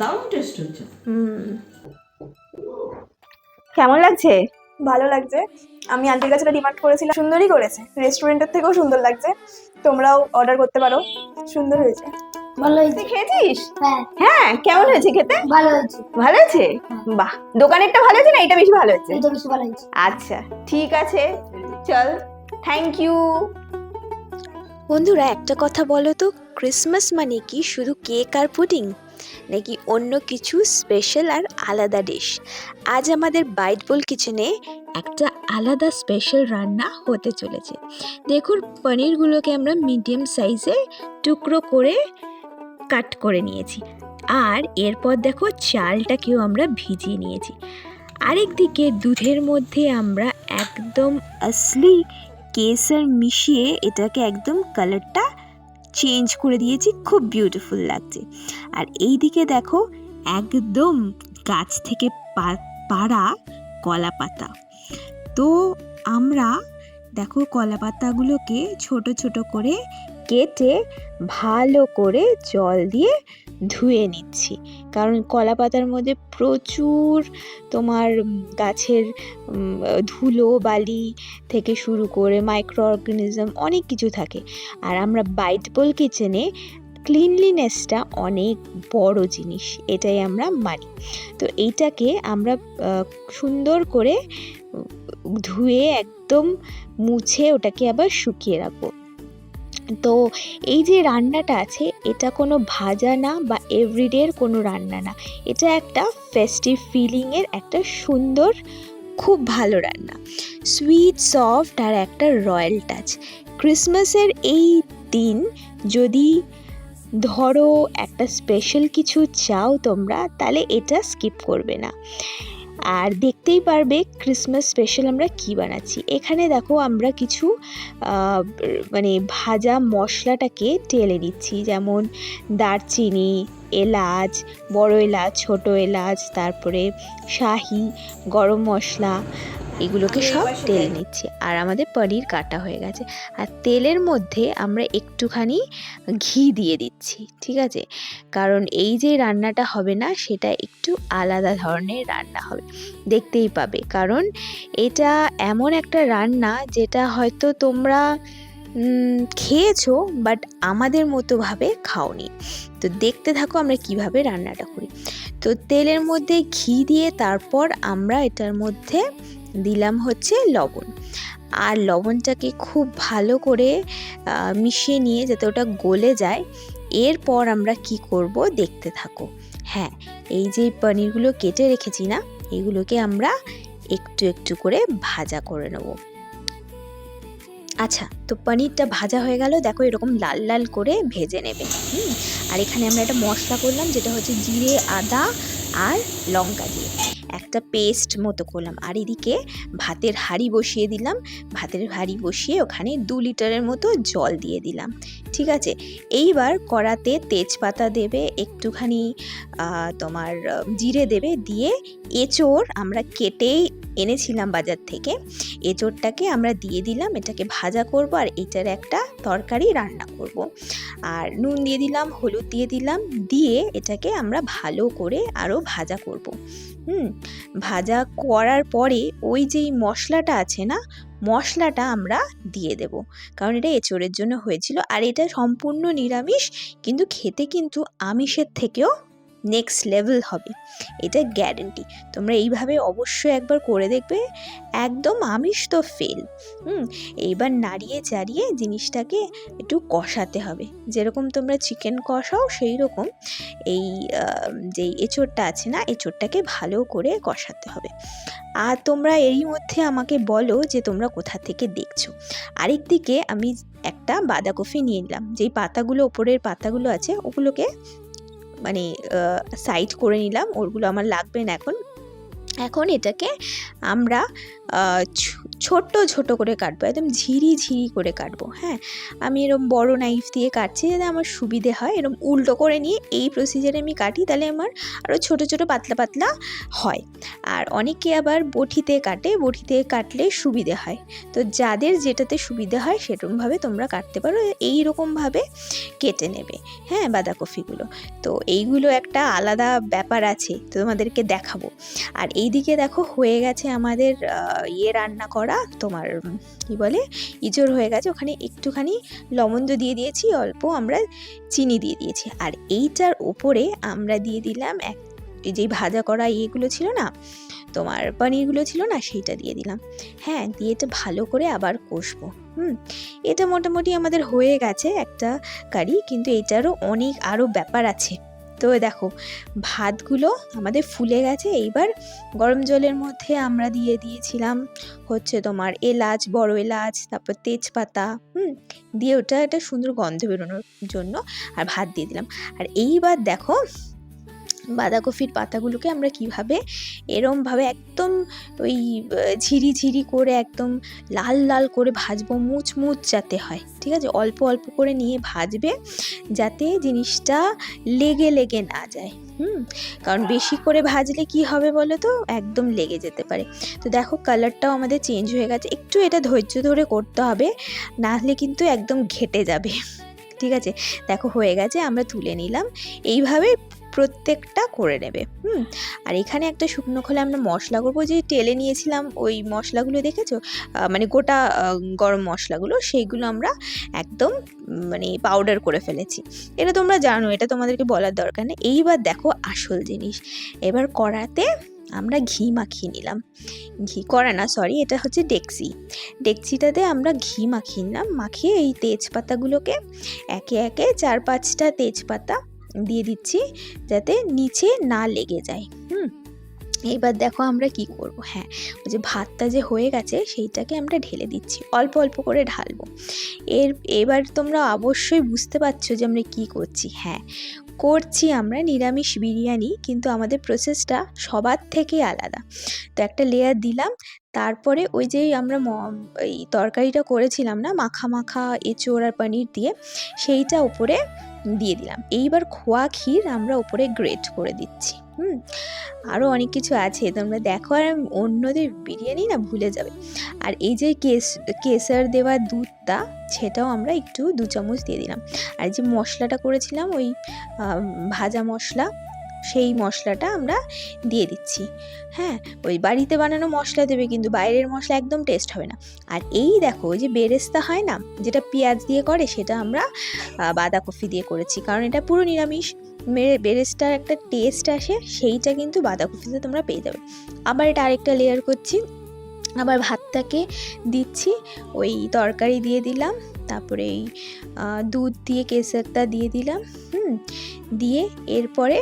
দারুণ টেস্ট হচ্ছে। কেমন লাগছে? ভালো লাগছে। আমি আন্টির কাছে ডিমান্ড করেছিলাম, সুন্দরই করেছে, রেস্টুরেন্টের থেকেও সুন্দর লাগছে। তোমরাও অর্ডার করতে পারো, সুন্দর হয়েছে। ভালো তুই হয়েছে। খেয়েছিস? হ্যাঁ হ্যাঁ, কেমন হয়েছে খেতে? ভালো হয়েছে। ভালো আছে? বাহ, দোকানেরটা ভালো আছে না এটা বেশি ভালো হচ্ছে? এটা বেশি ভালো হয়েছে। আচ্ছা ঠিক আছে, চল, থ্যাংক ইউ। বন্ধুরা, একটা কথা বলো তো, ক্রিসমাস মানে কি শুধু কেক আর পুডিং, নাকি অন্য কিছু স্পেশাল আর আলাদা ডিশ? আজ আমাদের বাইট বোল কিচেনে একটা আলাদা স্পেশাল রান্না হতে চলেছে। দেখুন, পনিরগুলোকে আমরা মিডিয়াম সাইজে টুকরো করে কাট করে নিয়েছি, আর এরপর দেখো চালটাকেও আমরা ভিজিয়ে নিয়েছি। আরেকদিকে দুধের মধ্যে আমরা একদম আসলি কেসর মিশিয়ে এটাকে একদম কালারটা চেঞ্জ করে দিয়েছি, খুব বিউটিফুল লাগছে। আর এই দিকে দেখো একদম গাছ থেকে পাড়া কলা পাতা। তো আমরা দেখো কলা পাতাগুলোকে ছোট ছোট করে কেটে ভালো করে জল দিয়ে ধুয়ে নিচ্ছি, কারণ কলা পাতার মধ্যে প্রচুর তোমার গাছের ধুলো বালি থেকে শুরু করে মাইক্রো অর্গানিজম অনেক কিছু থাকে। আর আমরা বাইট বোল কিচেনে ক্লিনলিনেসটা অনেক বড় জিনিস, এটাই আমরা মানি। তো এইটাকে আমরা সুন্দর করে ধুয়ে একদম মুছে ওটাকে আবার শুকিয়ে রাখবো। তো এই যে রান্নাটা আছে, এটা কোনো ভাজা না বা এভরিডের কোনো রান্না না, এটা একটা ফেস্টিভ ফিলিংয়ের একটা সুন্দর খুব ভালো রান্না, সুইট সফট আর একটা রয়্যাল টাচ। ক্রিসমাসের এই দিন যদি ধরো একটা স্পেশাল কিছু চাও তোমরা, তাহলে এটা স্কিপ করবে না। আর দেখতেই পারবে ক্রিসমাস স্পেশাল আমরা কি বানাচ্ছি। এখানে দেখো আমরা কিছু মানে ভাজা মশলাটাকে ঢেলে নিচ্ছি, যেমন দারচিনি, এলাচ, বড় এলাচ, ছোট এলাচ, তারপরে শাহি, গরম মশলা, এগুলোকে সব ঢেলে নিচ্ছি। আর আমাদের পনির কাটা হয়ে গেছে, আর তেলের মধ্যে আমরা একটুখানি ঘি দিয়ে দিচ্ছি, ঠিক আছে? কারণ এই যে রান্নাটা হবে না, সেটা একটু আলাদা ধরনের রান্না হবে, দেখতেই পাবে। কারণ এটা এমন একটা রান্না যেটা হয়তো তোমরা খেয়েছো, বাট আমাদের মতোভাবে খাওনি। তো দেখতে থাকো আমরা কিভাবে রান্নাটা করি। তো তেলের মধ্যে ঘি দিয়ে তারপর আমরা এটার মধ্যে দিলাম হচ্ছে লবণ, আর লবণটাকে খুব ভালো করে মিশিয়ে নিয়ে যাতে ওটা গলে যায়। এরপর আমরা কি করব দেখতে থাকো। হ্যাঁ, এই যে পনিরগুলো কেটে রেখেছি না, এগুলোকে আমরা একটু একটু করে ভাজা করে নেব। আচ্ছা, তো পনিরটা ভাজা হয়ে গেল, দেখো এরকম লাল লাল করে ভেজে নেবে। আর এখানে আমরা একটা মশলা করলাম, যেটা হচ্ছে জিরে, আদা আর লঙ্কা দিয়ে একটা পেস্ট মতো করলাম। আর এদিকে ভাতের হাঁড়ি বসিয়ে দিলাম, ভাতের হাঁড়ি বসিয়ে ওখানে 2 লিটারের মতো জল দিয়ে দিলাম, ঠিক আছে? এইবার কড়াতে তেজপাতা দেবে, একটুখানি তোমার জিরে দেবে, দিয়ে এঁচোড় আমরা কেটেই এনেছিলাম বাজার থেকে, এঁচোড়টাকে আমরা দিয়ে দিলাম, এটাকে ভাজা করব আর এটার একটা তরকারি রান্না করব। আর নুন দিয়ে দিলাম, হলুদ দিয়ে দিলাম, দিয়ে এটাকে আমরা ভালো করে আরও ভাজা করব। ভাজা করার পরে ওই যেই মশলাটা আছে না, মশলাটা আমরা দিয়ে দেব, কারণ এটা এঁচোড়ের জন্য হয়েছিল। আর এটা সম্পূর্ণ নিরামিষ, কিন্তু খেতে কিন্তু আমিষের থেকেও নেক্সট লেভেল হবে, এটা গ্যারেন্টি। তোমরা এইভাবে অবশ্যই একবার করে দেখবে, একদম আমিষ তো ফেল। এইবার নাড়িয়ে চাড়িয়ে জিনিসটাকে একটু কষাতে হবে, যেরকম তোমরা চিকেন কষাও সেই রকম এই যে এঁচোড়টা আছে না, এঁচোড়টাকে ভালো করে কষাতে হবে। আর তোমরা এরই মধ্যে আমাকে বলো যে তোমরা কোথা থেকে দেখছো। আরেকদিকে আমি একটা বাঁধাকপি নিয়ে নিলাম, যেই পাতাগুলো ওপরের পাতাগুলো আছে ওগুলোকে মানে সাইড করে নিলাম, ওগুলো আমার লাগবে না এখন। এখন এটাকে আমরা ছোট ছোট করে কাটবো, একদম ঝিরি ঝিরি করে কাটবো। হ্যাঁ, আমি এরকম বড় নাইফ দিয়ে কাটছি যাতে আমার সুবিধে হয়। এরকম উল্টো করে নিয়ে এই প্রসিজারে আমি কাটি, তাহলে আমার আরও ছোট ছোট পাতলা পাতলা হয়। আর অনেকে আবার বটিতে কাটে, বটিতে কাটলে সুবিধে হয়। তো যাদের যেটাতে সুবিধে হয় সেরকমভাবে তোমরা কাটতে পারো, এইরকমভাবে কেটে নেবে। হ্যাঁ, বাঁধাকপিগুলো তো এইগুলো একটা আলাদা ব্যাপার আছে, তো তোমাদেরকে দেখাবো। আর এইদিকে দেখো হয়ে গেছে আমাদের রান্না করা, তোমার কি বলে ইঁচড় হয়ে গেছে। ওখানে একটুখানি লবণ দিয়ে দিয়েছি, অল্প আমরা চিনি দিয়ে দিয়েছি। আর এইটার ওপরে আমরা দিয়ে দিলাম এই যে ভাজা করা ইয়েগুলো ছিল না, তোমার পনিরগুলো ছিল না, সেইটা দিয়ে দিলাম। হ্যাঁ, দিয়ে এটা ভালো করে আবার কষবো। এটা মোটামুটি আমাদের হয়ে গেছে একটা কারি, কিন্তু এটারও অনেক আরও ব্যাপার আছে। তো দেখো ভাতগুলো আমাদের ফুলে গেছে। এইবার গরম জলের মধ্যে আমরা দিয়ে দিয়েছিলাম হচ্ছে তোমার এলাচ, বড় এলাচ, তারপর তেজপাতা, দিয়ে ওটা একটা সুন্দর গন্ধ বেরোনোর জন্য আর ভাত দিয়ে দিলাম। আর এইবার দেখো বাঁধাকপির পাতাগুলোকে আমরা কিভাবে এরমভাবে একদম ওই ঝিরি ঝিরি করে একদম লাল লাল করে ভাজবো, মুচমুচ যাতে হয়। ঠিক আছে, অল্প অল্প করে নিয়ে ভাজবে যাতে জিনিসটা লেগে লেগে না যায়। কারণ বেশি করে ভাজলে কি হবে বলো তো, একদম লেগে যেতে পারে। তো দেখো কালারটাও আমাদের চেঞ্জ হয়ে গেছে। একটু এটা ধৈর্য ধরে করতে হবে, না হলে কিন্তু একদম ঘেটে যাবে। ঠিক আছে, দেখো হয়ে গেছে, আমরা তুলে নিলাম। এইভাবে প্রত্যেকটা করে নেবে। আর এখানে একটা শুকনো খোলে আমরা মশলা করবো, যে টেলে নিয়েছিলাম ওই মশলাগুলো দেখেছো, মানে গোটা গরম মশলাগুলো, সেইগুলো আমরা একদম মানে পাউডার করে ফেলেছি। এটা তোমরা জানো, এটা তোমাদেরকে বলার দরকার নেই। এইবার দেখো আসল জিনিস, এবার কড়াতে আমরা ঘি মাখিয়ে নিলাম। এটা হচ্ছে ডেকচিটাতে আমরা ঘি মাখিয়ে নিলাম। মাখিয়ে এই তেজপাতাগুলোকে একে একে 4-5টা তেজপাতা দিয়ে দিচ্ছি যাতে নিচে না লেগে যায়। এইবার দেখো আমরা কি করব। হ্যাঁ, ওই যে ভাতটা যে হয়ে গেছে সেইটাকে আমরা ঢেলে দিচ্ছি, অল্প অল্প করে ঢালবো। এবার তোমরা অবশ্যই বুঝতে পারছো যে আমরা কি করছি। হ্যাঁ, করছি আমরা নিরামিষ বিরিয়ানি, কিন্তু আমাদের প্রসেসটা সবার থেকে আলাদা। তো একটা লেয়ার দিলাম, তারপরে ওই যে আমরা এই তরকারিটা করেছিলাম না, মাখা মাখা এঁচোড় আর পনির দিয়ে, সেইটা উপরে দিয়ে দিলাম। এইবার খোয়া ক্ষীর আমরা উপরে গ্রেট করে দিচ্ছি। আরও অনেক কিছু আছে, তোমরা দেখো। আর অন্যদের বিরিয়ানি না ভুলে যাবে। আর এই যে কেসার দেওয়া দুধটা, সেটাও আমরা একটু 2 চামচ দিয়ে দিলাম। আর যে মশলাটা করেছিলাম ওই ভাজা মশলা, সেই মশলাটা আমরা দিয়ে দিচ্ছি। হ্যাঁ, ওই বাড়িতে বানানো মশলা দেবে, কিন্তু বাইরের মশলা একদম টেস্ট হবে না। আর এই দেখো যে বেরেস্তা হয় না, যেটা পেঁয়াজ দিয়ে করে, সেটা আমরা বাঁধাকপি দিয়ে করেছি, কারণ এটা পুরো নিরামিষ। বেরেস্তার একটা টেস্ট আসে, সেইটা কিন্তু বাঁধাকপিতে তোমরা পেয়ে যাবে। আবার এটা আরেকটা লেয়ার করছি, আবার ভাতটাকে দিচ্ছি, ওই তরকারি দিয়ে দিলাম, তারপরে এই দুধ দিয়ে কেসারটা দিয়ে দিলাম। দিয়ে এরপরে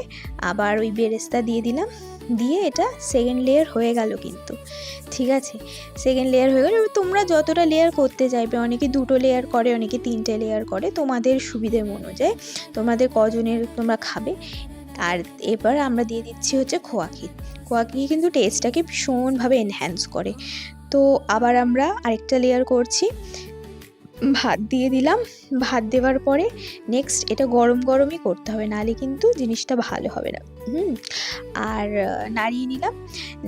আবার ওই বেরেস্তা দিয়ে দিলাম, দিয়ে এটা সেকেন্ড লেয়ার হয়ে গেল কিন্তু। ঠিক আছে, সেকেন্ড লেয়ার হয়ে গেল। তোমরা যতটা লেয়ার করতে চাইবে, অনেকে 2টো লেয়ার করে, অনেকে 3টে লেয়ার করে, তোমাদের সুবিধে অনুযায়ী, তোমাদের কজনের তোমরা খাবে। আর এবার আমরা দিয়ে দিচ্ছি হচ্ছে খোয়া ক্ষীর কিন্তু টেস্টটাকে ভীষণভাবে এনহ্যান্স করে। তো আবার আমরা আরেকটা লেয়ার করছি, ভাত দিয়ে দিলাম। ভাত দেওয়ার পরে নেক্সট এটা গরম গরমই করতে হবে, নাহলে কিন্তু জিনিসটা ভালো হবে না। আর নাড়িয়ে নিলাম,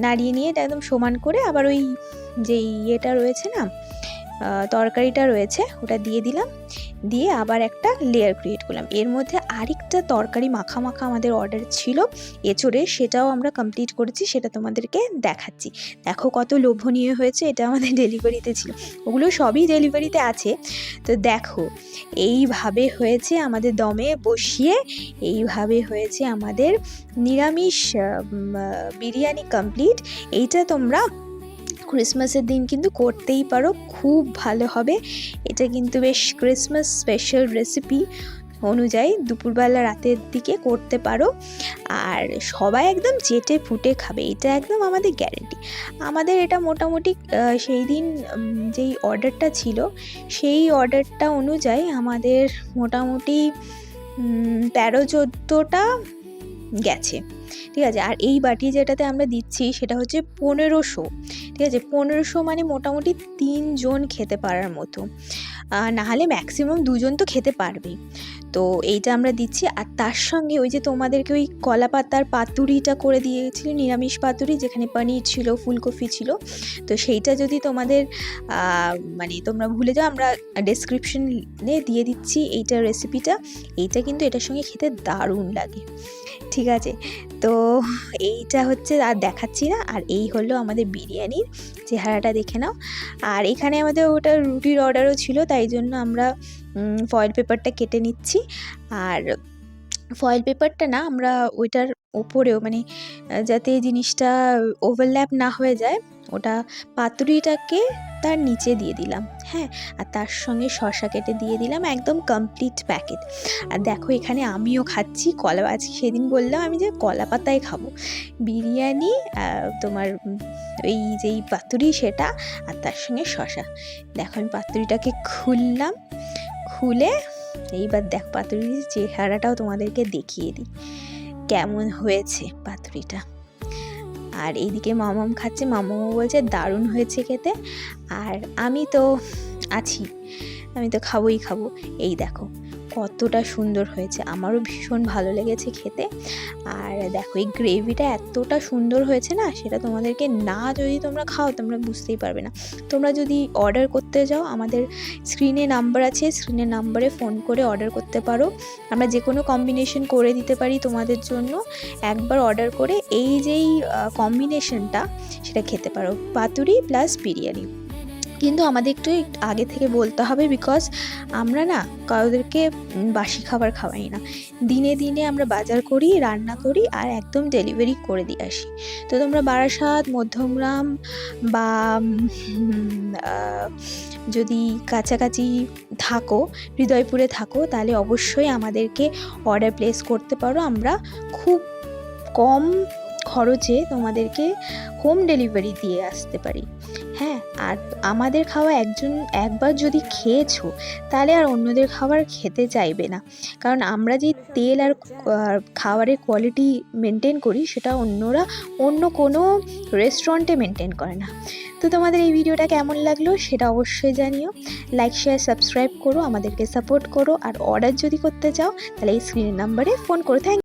নাড়িয়ে নিয়ে এটা একদম সমান করে আবার ওই যে ইয়েটা রয়েছে না, তরকারিটা রয়েছে, ওটা দিয়ে দিলাম। দিয়ে আবার একটা লেয়ার ক্রিয়েট করলাম। এর মধ্যে আরেকটা তরকারি মাখা মাখা আমাদের অর্ডার ছিল এঁচোড়ে, সেটাও আমরা কমপ্লিট করেছি, সেটা তোমাদেরকে দেখাচ্ছি। দেখো কত লোভনীয় হয়েছে, এটা আমাদের ডেলিভারিতে ছিল, ওগুলো সবই ডেলিভারিতে আছে। তো দেখো এইভাবে হয়েছে আমাদের দমে বসিয়ে, এইভাবে হয়েছে আমাদের নিরামিষ বিরিয়ানি কমপ্লিট। এইটা তোমরা ক্রিসমাসের দিন কিন্তু করতেই পারো, খুব ভালো হবে। এটা কিন্তু বেশ ক্রিসমাস স্পেশাল রেসিপি অনুযায়ী দুপুরবেলা রাতের দিকে করতে পারো, আর সবাই একদম চেটে ফুটে খাবে, এটা একদম আমাদের গ্যারেন্টি। আমাদের এটা মোটামুটি সেই দিন যেই অর্ডারটা ছিল, সেই অর্ডারটা অনুযায়ী আমাদের মোটামুটি 13-14টা গেছে, ঠিক আছে। আর এই বাটি যেটাতে আমরা দিচ্ছি সেটা হচ্ছে 1500, ঠিক আছে। 1500 মানে মোটামুটি 3 জন খেতে পারার মতো, নাহলে ম্যাক্সিমাম 2 জন তো খেতে পারবেই। তো এইটা আমরা দিচ্ছি। আর তার সঙ্গে ওই যে তোমাদেরকে ওই কলা পাতার পাতুরিটা করে দিয়েছিল, নিরামিষ পাতুরি, যেখানে পনির ছিল, ফুলকপি ছিল। তো সেইটা যদি তোমাদের মানে তোমরা ভুলে যাও, আমরা ডেসক্রিপশনে দিয়ে দিচ্ছি এইটার রেসিপিটা। এইটা কিন্তু এটার সঙ্গে খেতে দারুণ লাগে, ঠিক আছে। তো এইটা হচ্ছে, আর দেখাচ্ছি না। আর এই হলো আমাদের বিরিয়ানির চেহারাটা, দেখে নাও। আর এখানে আমাদের ওটা রুটির অর্ডারও ছিল, তাই জন্য আমরা ফয়েল পেপারটা কেটে নিচ্ছি। আর ফয়েল পেপারটা না, আমরা ওইটার ওপরেও মানে যাতে জিনিসটা ওভারল্যাপ না হয়ে যায়, ওটা পাতুরিটাকে তার নিচে দিয়ে দিলাম, হ্যাঁ। আর তার সঙ্গে শসা কেটে দিয়ে দিলাম, একদম কমপ্লিট প্যাকেট। আর দেখো এখানে আমিও খাচ্ছি কলা, আজকে সেদিন বললাম আমি যে কলা পাতায় খাবো বিরিয়ানি, তোমার ওই যেই পাতুরি সেটা, আর তার সঙ্গে শসা। দেখো আমি পাতুরিটাকে খুললাম, খুলে এইবার দেখ পাতুরির চেহারাটাও তোমাদেরকে দেখিয়ে দিই কেমন হয়েছে পাতুরিটা। আর এইদিকে মামাম খাচ্ছে, মামামও বলছে দারুণ হয়েছে খেতে। আর আমি তো আছি, আমি তো খাবোই খাবো। এই দেখো কতটা সুন্দর হয়েছে, আমারও ভীষণ ভালো লেগেছে খেতে। আর দেখো এই গ্রেভিটা এতটা সুন্দর হয়েছে না, সেটা তোমাদেরকে না যদি তোমরা খাও তোমরা বুঝতেই পারবে না। তোমরা যদি অর্ডার করতে যাও, আমাদের স্ক্রিনে নাম্বার আছে, স্ক্রিনের নাম্বারে ফোন করে অর্ডার করতে পারো। আমরা যে কোনো কম্বিনেশন করে দিতে পারি তোমাদের জন্য। একবার অর্ডার করে এই যেই কম্বিনেশনটা সেটা খেতে পারো, পাতুরি প্লাস বিরিয়ানি। কিন্তু আমাদের একটু আগে থেকে বলতে হবে, বিকজ আমরা না কাউদেরকে বাসি খাবার খাওয়াই না, দিনে দিনে আমরা বাজার করি, রান্না করি, আর একদম ডেলিভারি করে দিয়ে আসি। তো তোমরা বারাসাত, মধ্যমগ্রাম বা যদি কাছাকাছি থাকো, হৃদয়পুরে থাকো, তাহলে অবশ্যই আমাদেরকে অর্ডার প্লেস করতে পারো। আমরা খুব কম খরচে তোমাদেরকে হোম ডেলিভারি দিয়ে আসতে পারি, হ্যাঁ। আর আমাদের খাওয়া একবার যদি খেয়েছো, তাহলে আর অন্যদের খাবার খেতে চাইবে না। কারণ আমরা যে তেল আর খাবারের কোয়ালিটি মেনটেন করি, সেটা অন্যরা অন্য কোনো রেস্টুরেন্টে মেনটেন করে না। তো তোমাদের এই ভিডিওটা কেমন লাগলো সেটা অবশ্যই জানিও। লাইক, শেয়ার, সাবস্ক্রাইব করো, আমাদেরকে সাপোর্ট করো। আর অর্ডার যদি করতে চাও তাহলে এই স্ক্রিনের নাম্বারে ফোন করো। থ্যাংক